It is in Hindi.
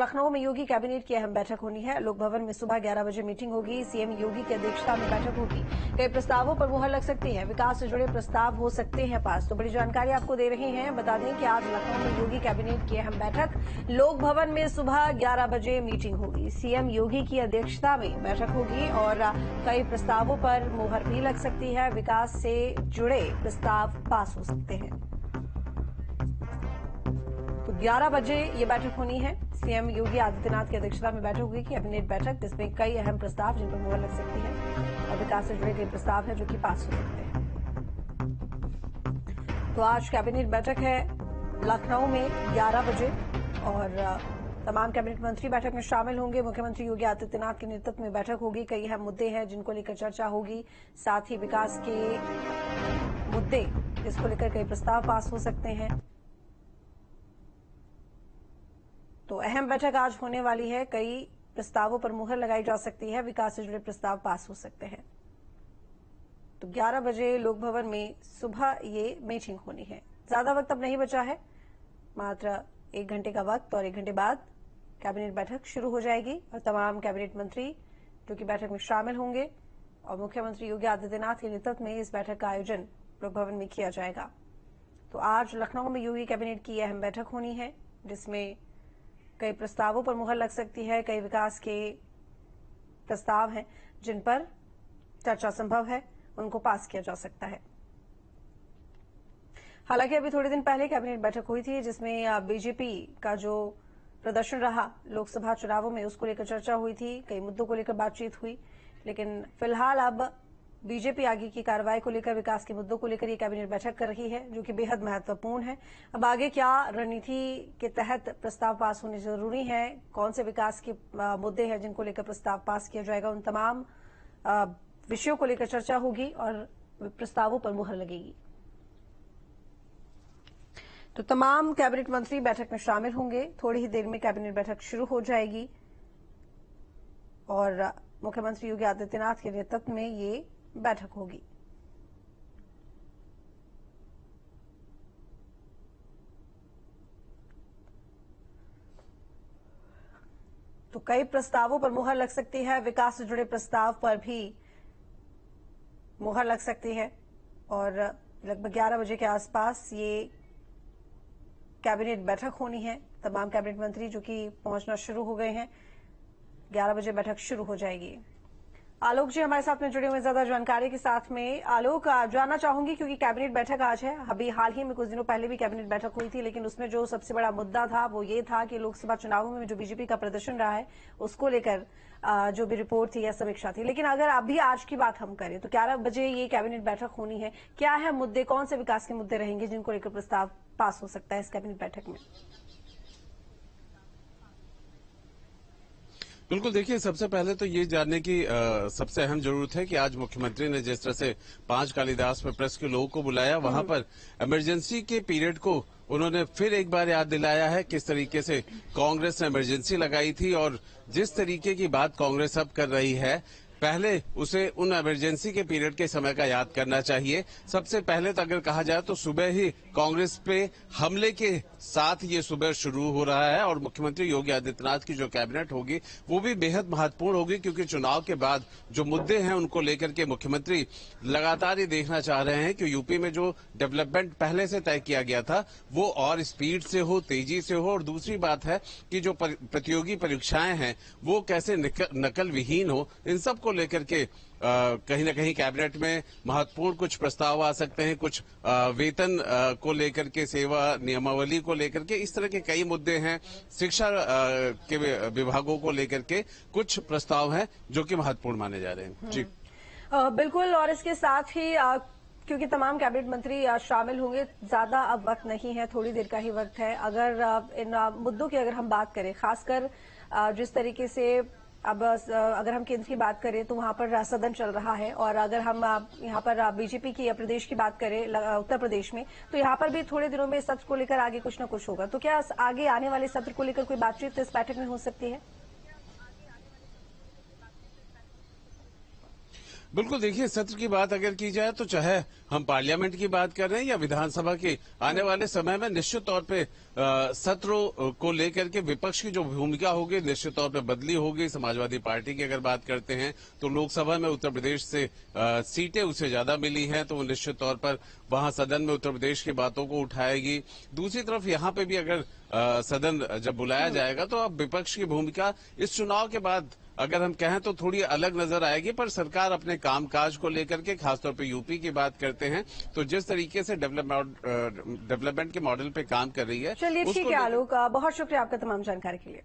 लखनऊ में योगी कैबिनेट की अहम बैठक होनी है। लोक भवन में सुबह 11 बजे मीटिंग होगी। सीएम योगी की अध्यक्षता में बैठक होगी। कई प्रस्तावों पर मुहर लग सकती है। विकास से जुड़े प्रस्ताव हो सकते हैं पास। तो बड़ी जानकारी आपको दे रहे हैं। बता दें कि आज लखनऊ में योगी कैबिनेट की अहम बैठक, लोक भवन में सुबह 11 बजे मीटिंग होगी। सीएम योगी की अध्यक्षता में बैठक होगी और कई प्रस्तावों पर मुहर भी लग सकती है। विकास से जुड़े प्रस्ताव पास हो सकते हैं। तो 11 बजे ये बैठक होनी है। सीएम योगी आदित्यनाथ की अध्यक्षता में बैठक होगी, कैबिनेट बैठक, जिसमें कई अहम प्रस्ताव जिन पर मुहर लग सकती है और विकास से जुड़े कई प्रस्ताव हैं जो कि पास हो सकते हैं। तो आज कैबिनेट बैठक है लखनऊ में 11 बजे और तमाम कैबिनेट मंत्री बैठक में शामिल होंगे। मुख्यमंत्री योगी आदित्यनाथ के नेतृत्व में बैठक होगी। कई अहम मुद्दे हैं जिनको लेकर चर्चा होगी। साथ ही विकास के मुद्दे जिसको लेकर कई प्रस्ताव पास हो सकते हैं। तो अहम बैठक आज होने वाली है। कई प्रस्तावों पर मुहर लगाई जा सकती है। विकास से जुड़े प्रस्ताव पास हो सकते हैं। तो 11 बजे लोक भवन में सुबह ये मीटिंग होनी है। ज्यादा वक्त अब नहीं बचा है, मात्र 1 घंटे का वक्त और 1 घंटे बाद कैबिनेट बैठक शुरू हो जाएगी और तमाम कैबिनेट मंत्री जो कि बैठक में शामिल होंगे और मुख्यमंत्री योगी आदित्यनाथ के नेतृत्व में इस बैठक का आयोजन लोक भवन में किया जाएगा। तो आज लखनऊ में योगी कैबिनेट की अहम बैठक होनी है, जिसमें कई प्रस्तावों पर मुहर लग सकती है। कई विकास के प्रस्ताव हैं जिन पर चर्चा संभव है, उनको पास किया जा सकता है। हालांकि अभी थोड़े दिन पहले कैबिनेट बैठक हुई थी जिसमें बीजेपी का जो प्रदर्शन रहा लोकसभा चुनावों में, उसको लेकर चर्चा हुई थी। कई मुद्दों को लेकर बातचीत हुई, लेकिन फिलहाल अब बीजेपी आगे की कार्रवाई को लेकर, विकास के मुद्दों को लेकर ये कैबिनेट बैठक कर रही है, जो कि बेहद महत्वपूर्ण है। अब आगे क्या रणनीति के तहत प्रस्ताव पास होने जरूरी है, कौन से विकास के मुद्दे हैं जिनको लेकर प्रस्ताव पास किया जाएगा, उन तमाम विषयों को लेकर चर्चा होगी और प्रस्तावों पर मुहर लगेगी। तो तमाम कैबिनेट मंत्री बैठक में शामिल होंगे। थोड़ी ही देर में कैबिनेट बैठक शुरू हो जाएगी और मुख्यमंत्री योगी आदित्यनाथ के नेतृत्व में ये बैठक होगी। तो कई प्रस्तावों पर मुहर लग सकती है। विकास से जुड़े प्रस्ताव पर भी मुहर लग सकती है और लगभग 11 बजे के आसपास ये कैबिनेट बैठक होनी है। तमाम कैबिनेट मंत्री जो कि पहुंचना शुरू हो गए हैं। 11 बजे बैठक शुरू हो जाएगी। आलोक जी हमारे साथ में जुड़े हुए ज्यादा जानकारी के साथ में। आलोक, जानना चाहूंगी क्योंकि कैबिनेट बैठक आज है, अभी हाल ही में कुछ दिनों पहले भी कैबिनेट बैठक हुई थी, लेकिन उसमें जो सबसे बड़ा मुद्दा था वो ये था कि लोकसभा चुनावों में जो बीजेपी का प्रदर्शन रहा है उसको लेकर जो भी रिपोर्ट थी या समीक्षा थी। लेकिन अगर अभी आज की बात हम करें तो 11 बजे ये कैबिनेट बैठक होनी है। क्या है मुद्दे, कौन से विकास के मुद्दे रहेंगे जिनको लेकर प्रस्ताव पास हो सकता है इस कैबिनेट बैठक में? बिल्कुल, देखिए सबसे पहले तो ये जानने की सबसे अहम जरूरत है कि आज मुख्यमंत्री ने जिस तरह से 5 कालिदास में प्रेस के लोगों को बुलाया, वहां पर इमरजेंसी के पीरियड को उन्होंने फिर एक बार याद दिलाया है। किस तरीके से कांग्रेस ने इमरजेंसी लगाई थी और जिस तरीके की बात कांग्रेस अब कर रही है, पहले उसे उन इमरजेंसी के पीरियड के समय का याद करना चाहिए। सबसे पहले तो अगर कहा जाए तो सुबह ही कांग्रेस पे हमले के साथ ये सुबह शुरू हो रहा है और मुख्यमंत्री योगी आदित्यनाथ की जो कैबिनेट होगी वो भी बेहद महत्वपूर्ण होगी, क्योंकि चुनाव के बाद जो मुद्दे हैं उनको लेकर के मुख्यमंत्री लगातार ये देखना चाह रहे हैं कि यूपी में जो डेवलपमेंट पहले से तय किया गया था वो और स्पीड से हो, तेजी से हो। और दूसरी बात है कि जो प्रतियोगी परीक्षाएं हैं वो कैसे नकल विहीन हो। इन सब को लेकर के कहीं न कहीं कैबिनेट में महत्वपूर्ण कुछ प्रस्ताव आ सकते हैं। कुछ वेतन को लेकर के, सेवा नियमावली को लेकर के, इस तरह के कई मुद्दे हैं। शिक्षा के विभागों को लेकर के कुछ प्रस्ताव हैं जो कि महत्वपूर्ण माने जा रहे हैं। जी बिल्कुल। और इसके साथ ही क्योंकि तमाम कैबिनेट मंत्री शामिल होंगे, ज्यादा अब वक्त नहीं है, थोड़ी देर का ही वक्त है। अगर इन मुद्दों की अगर हम बात करें, खासकर जिस तरीके से अब अगर हम केंद्र की बात करें तो वहां पर सदन चल रहा है, और अगर हम यहाँ पर बीजेपी की या प्रदेश की बात करें उत्तर प्रदेश में, तो यहाँ पर भी थोड़े दिनों में सत्र को लेकर आगे कुछ न कुछ होगा। तो क्या आगे आने वाले सत्र को लेकर कोई बातचीत इस बैठक में हो सकती है? बिल्कुल, देखिए सत्र की बात अगर की जाए तो चाहे हम पार्लियामेंट की बात कर रहे हैं या विधानसभा की, आने वाले समय में निश्चित तौर पे सत्रों को लेकर के विपक्ष की जो भूमिका होगी निश्चित तौर पे बदली होगी। समाजवादी पार्टी की अगर बात करते हैं तो लोकसभा में उत्तर प्रदेश से सीटें उसे ज्यादा मिली हैं, तो वो निश्चित तौर पर वहां सदन में उत्तर प्रदेश की बातों को उठाएगी। दूसरी तरफ यहाँ पे भी अगर सदन जब बुलाया जाएगा तो अब विपक्ष की भूमिका इस चुनाव के बाद अगर हम कहें तो थोड़ी अलग नजर आएगी, पर सरकार अपने कामकाज को लेकर के खासतौर पे यूपी की बात करते हैं तो जिस तरीके से डेवलपमेंट के मॉडल पे काम कर रही है। चलिए ठीक है आलोक, बहुत शुक्रिया आपका तमाम जानकारी के लिए।